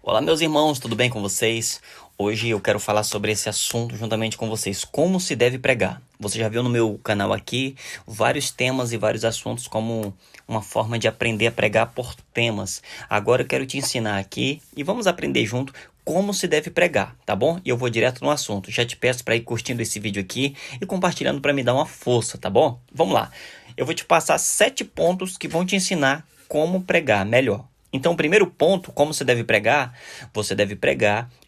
Olá, meus irmãos, tudo bem com vocês? Hoje eu quero falar sobre esse assunto juntamente com vocês, como se deve pregar. Você já viu no meu canal aqui vários temas e vários assuntos como uma forma de aprender a pregar por temas. Agora eu quero te ensinar aqui e vamos aprender junto como se deve pregar, tá bom? E eu vou direto no assunto. Já te peço para ir curtindo esse vídeo aqui e compartilhando para me dar uma força, tá bom? Vamos lá. Eu vou te passar 7 pontos que vão te ensinar como pregar melhor. Então, o primeiro ponto, como você deve pregar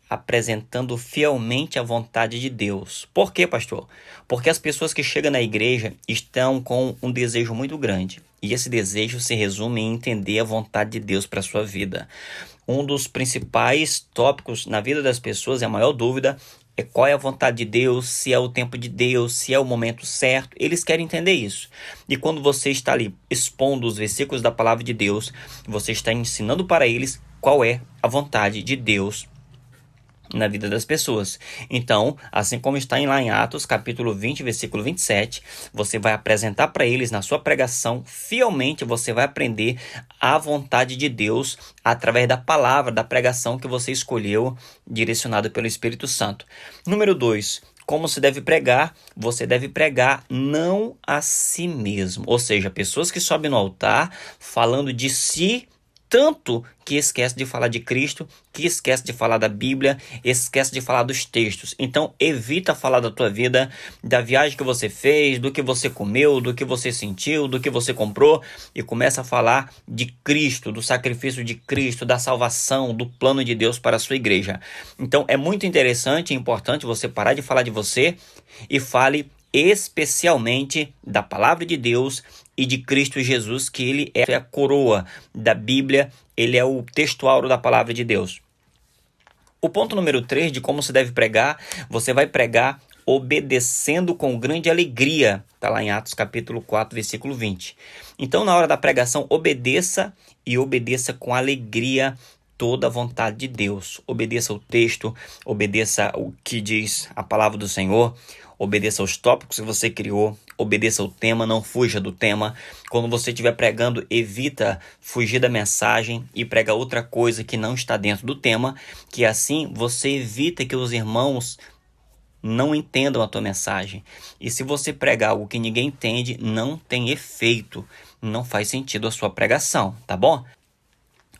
apresentando fielmente a vontade de Deus. Por quê, pastor? Porque as pessoas que chegam na igreja estão com um desejo muito grande. E esse desejo se resume em entender a vontade de Deus para a sua vida. Um dos principais tópicos na vida das pessoas, e a maior dúvida, é qual é a vontade de Deus, se é o tempo de Deus, se é o momento certo. Eles querem entender isso. E quando você está ali expondo os versículos da palavra de Deus, você está ensinando para eles qual é a vontade de Deus na vida das pessoas. Então, assim como está lá em Atos, capítulo 20, versículo 27, você vai apresentar para eles na sua pregação, fielmente você vai aprender a vontade de Deus através da palavra, da pregação que você escolheu, direcionado pelo Espírito Santo. Número 2. Como se deve pregar? Você deve pregar não a si mesmo. Ou seja, pessoas que sobem no altar falando de si, tanto que esquece de falar de Cristo, que esquece de falar da Bíblia, esquece de falar dos textos. Então, evita falar da tua vida, da viagem que você fez, do que você comeu, do que você sentiu, do que você comprou, e começa a falar de Cristo, do sacrifício de Cristo, da salvação, do plano de Deus para a sua igreja. Então, é muito interessante e importante você parar de falar de você e fale especialmente da palavra de Deus e de Cristo Jesus, que ele é a coroa da Bíblia, ele é o textuário da palavra de Deus. O ponto número 3 de como se deve pregar, você vai pregar obedecendo com grande alegria. Está lá em Atos capítulo 4, versículo 20. Então, na hora da pregação, obedeça e obedeça com alegria toda a vontade de Deus. Obedeça o texto, obedeça o que diz a palavra do Senhor, obedeça aos tópicos que você criou, obedeça o tema, não fuja do tema. Quando você estiver pregando, evita fugir da mensagem e prega outra coisa que não está dentro do tema, que assim você evita que os irmãos não entendam a tua mensagem. E se você pregar algo que ninguém entende, não tem efeito, não faz sentido a sua pregação, tá bom?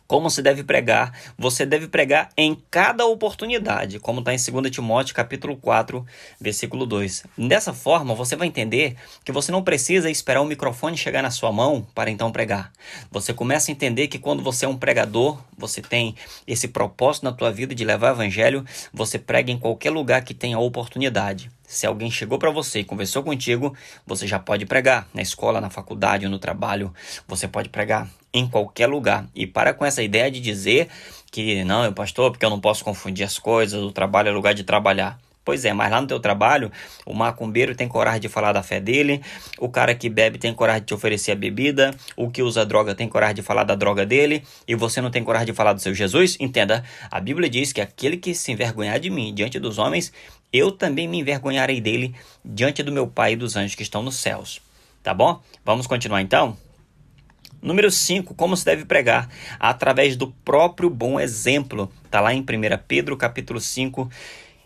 Como se deve pregar? Você deve pregar em cada oportunidade, como está em 2 Timóteo capítulo 4, versículo 2. Dessa forma, você vai entender que você não precisa esperar o microfone chegar na sua mão para então pregar. Você começa a entender que quando você é um pregador, você tem esse propósito na tua vida de levar o evangelho, você prega em qualquer lugar que tenha oportunidade. Se alguém chegou para você e conversou contigo, você já pode pregar na escola, na faculdade ou no trabalho. Você pode pregar em qualquer lugar. E para com essa ideia de dizer que não, pastor, porque eu não posso confundir as coisas, o trabalho é lugar de trabalhar. Pois é, mas lá no teu trabalho, o macumbeiro tem coragem de falar da fé dele, o cara que bebe tem coragem de te oferecer a bebida, o que usa droga tem coragem de falar da droga dele, e você não tem coragem de falar do seu Jesus? Entenda, a Bíblia diz que aquele que se envergonhar de mim diante dos homens, eu também me envergonharei dele diante do meu Pai e dos anjos que estão nos céus. Tá bom? Vamos continuar então? Número 5, como se deve pregar? Através do próprio bom exemplo. Está lá em 1 Pedro, capítulo 5,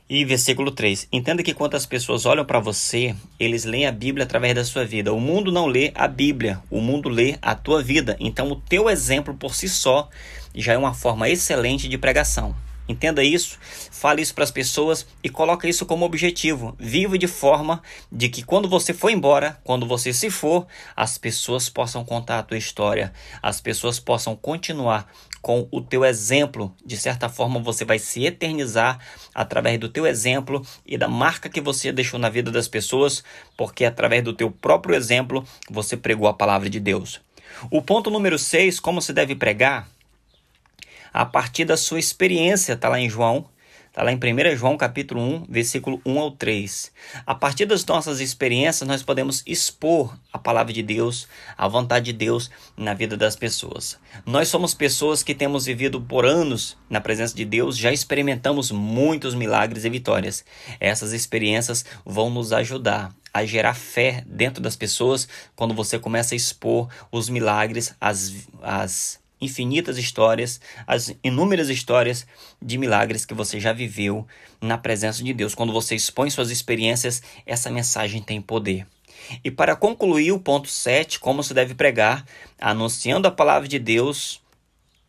e versículo 3. Entenda que quando as pessoas olham para você, eles leem a Bíblia através da sua vida. O mundo não lê a Bíblia, o mundo lê a tua vida. Então, o teu exemplo por si só já é uma forma excelente de pregação. Entenda isso, fale isso para as pessoas e coloque isso como objetivo. Viva de forma de que quando você for embora, quando você se for, as pessoas possam contar a tua história, as pessoas possam continuar com o teu exemplo. De certa forma, você vai se eternizar através do teu exemplo e da marca que você deixou na vida das pessoas, porque através do teu próprio exemplo, você pregou a palavra de Deus. O ponto número 6, como se deve pregar? A partir da sua experiência, está lá em 1 João capítulo 1, versículo 1 ao 3. A partir das nossas experiências, nós podemos expor a palavra de Deus, a vontade de Deus na vida das pessoas. Nós somos pessoas que temos vivido por anos na presença de Deus, já experimentamos muitos milagres e vitórias. Essas experiências vão nos ajudar a gerar fé dentro das pessoas quando você começa a expor os milagres, as infinitas histórias, as inúmeras histórias de milagres que você já viveu na presença de Deus. Quando você expõe suas experiências, essa mensagem tem poder. E para concluir o ponto 7, como se deve pregar, anunciando a palavra de Deus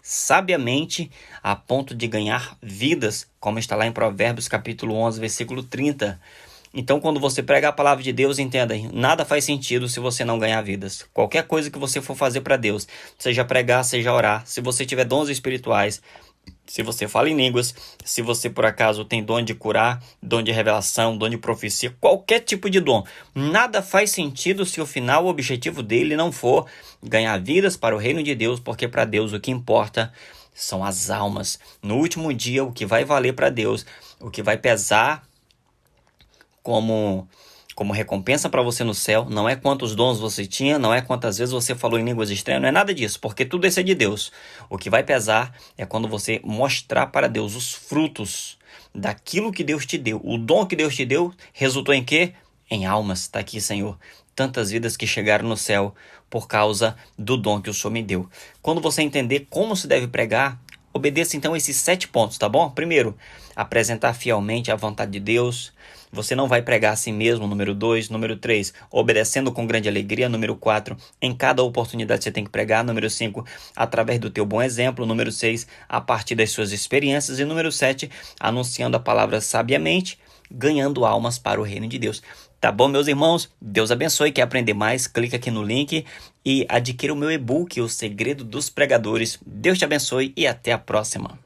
sabiamente a ponto de ganhar vidas, como está lá em Provérbios capítulo 11, versículo 30. Então, quando você prega a palavra de Deus, entenda, nada faz sentido se você não ganhar vidas. Qualquer coisa que você for fazer para Deus, seja pregar, seja orar, se você tiver dons espirituais, se você fala em línguas, se você por acaso tem dom de curar, dom de revelação, dom de profecia, qualquer tipo de dom, nada faz sentido se o final, o objetivo dele não for ganhar vidas para o reino de Deus, porque para Deus o que importa são as almas. No último dia, o que vai valer para Deus, o que vai pesar como recompensa para você no céu, não é quantos dons você tinha, não é quantas vezes você falou em línguas estranhas, não é nada disso, porque tudo isso é de Deus. O que vai pesar é quando você mostrar para Deus os frutos daquilo que Deus te deu. O dom que Deus te deu resultou em quê? Em almas. Está aqui, Senhor. Tantas vidas que chegaram no céu por causa do dom que o Senhor me deu. Quando você entender como se deve pregar, obedeça então esses 7 pontos, tá bom? Primeiro, apresentar fielmente a vontade de Deus. Você não vai pregar a si mesmo, número 2. Número 3, obedecendo com grande alegria. Número 4, em cada oportunidade você tem que pregar. Número 5, através do teu bom exemplo. Número 6, a partir das suas experiências. E número 7, anunciando a palavra sabiamente, ganhando almas para o reino de Deus. Tá bom, meus irmãos? Deus abençoe. Quer aprender mais? Clica aqui no link e adquira o meu e-book, O Segredo dos Pregadores. Deus te abençoe e até a próxima.